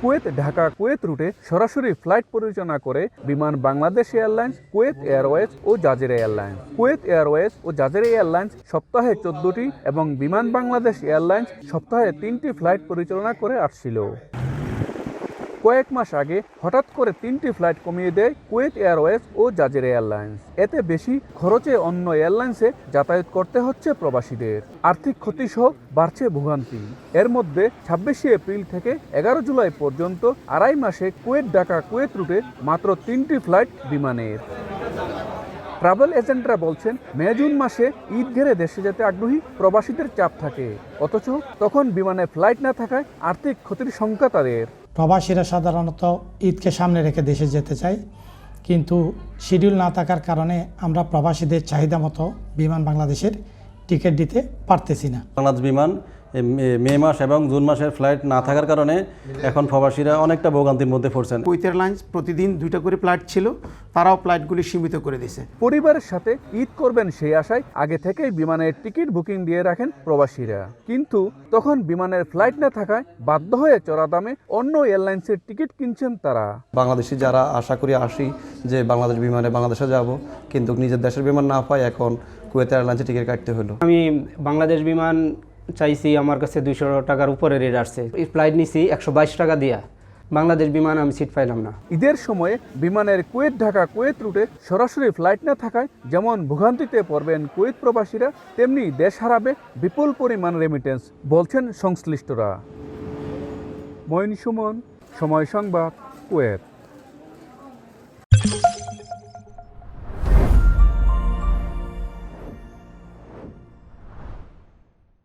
Kuwait Dhaka Kuwait রুটে সরাসরি flight পরিচালনা করে বিমান বাংলাদেশ এয়ারলাইন্স, কুয়েত এয়ারওয়েজ ও জাজিরা এয়ারলাইন্স। কুয়েত এয়ারওয়েজ ও জাজিরা এয়ারলাইন্স সপ্তাহে 14টি এবং বিমান বাংলাদেশ এয়ারলাইন্স সপ্তাহে 3টি ফ্লাইট পরিচালনা করে আসছিল। কয়েক মাস আগে হঠাৎ করে 3টি ফ্লাইট কমিয়ে দেয় কুয়েত এয়ারওয়েজ ও জাজিরা এয়ারলাইন্স। এতে বেশি খরচে অন্য এয়ারলাইন্সে যাতায়াত করতে হচ্ছে প্রবাসীদের। আর্থিক ক্ষতিসহ বাড়ছে ভোগান্তি। এর মধ্যে 26শে এপ্রিল থেকে 11 জুলাই পর্যন্ত 2.5 মাসে কুয়েত ঢাকা কুয়েত রুটে মাত্র 3টি ফ্লাইট বিমানের। ট্রাভেল এজেন্টরা বলছেন, মে জুন মাসে ঈদ ঘিরে দেশে যেতে আগ্রহী প্রবাসীদের চাপ থাকে, অথচ তখন বিমানে ফ্লাইট না থাকায় আর্থিক ক্ষতির শঙ্কা তাদের। প্রবাসীরা সাধারণত ঈদকে সামনে রেখে দেশে যেতে চায়, কিন্তু শিডিউল না থাকার কারণে আমরা প্রবাসীদের চাহিদা মতো বিমান বাংলাদেশের টিকিট দিতে পারতেছি না। বাংলাদেশ বিমান মে মাস এবং জুন মাসের ফ্লাইট না থাকার কারণে এখন প্রবাসীরা অনেকটা ভোগান্তির মধ্যে পড়ছেন। কুয়েত এয়ারলাইন্স প্রতিদিন 2টা করে ফ্লাইট ছিল, তারাও ফ্লাইটগুলি সীমিত করে দিয়েছে। পরিবারের সাথে ঈদ করবেন সেই আশায় আগে থেকেই বিমানের টিকিট বুকিং দিয়ে রাখেন প্রবাসীরা, কিন্তু তখন বিমানের ফ্লাইট না থাকায় বাধ্য হয়ে চড়া দামে অন্য এয়ারলাইন্সের টিকিট কিনছেন তারা। বাংলাদেশি যারা আশা করি আসি যে বাংলাদেশ বিমানে বাংলাদেশে যাব, কিন্তু নিজের দেশের বিমান না পাই এখন কুয়েত এয়ারলাইন্সে টিকিট কাটতে হলো। আমি বাংলাদেশ বিমান চাইছি, আমার কাছে 200 টাকার উপরে রেট আসছে। ফ্লাইট নিছি 122 টাকা দিয়া, বাংলাদেশ বিমান আমি সিট পাইলাম না। ঈদের সময়ে বিমানের কুয়েত ঢাকা কুয়েত রুটে সরাসরি ফ্লাইট না থাকায় যেমন ভোগান্তিতে পড়বেন কুয়েত প্রবাসীরা, তেমনি দেশ হারাবে বিপুল পরিমাণ রেমিটেন্স, বলছেন সংশ্লিষ্টরা। মঈন সুমন, সময় সংবাদ, কুয়েত।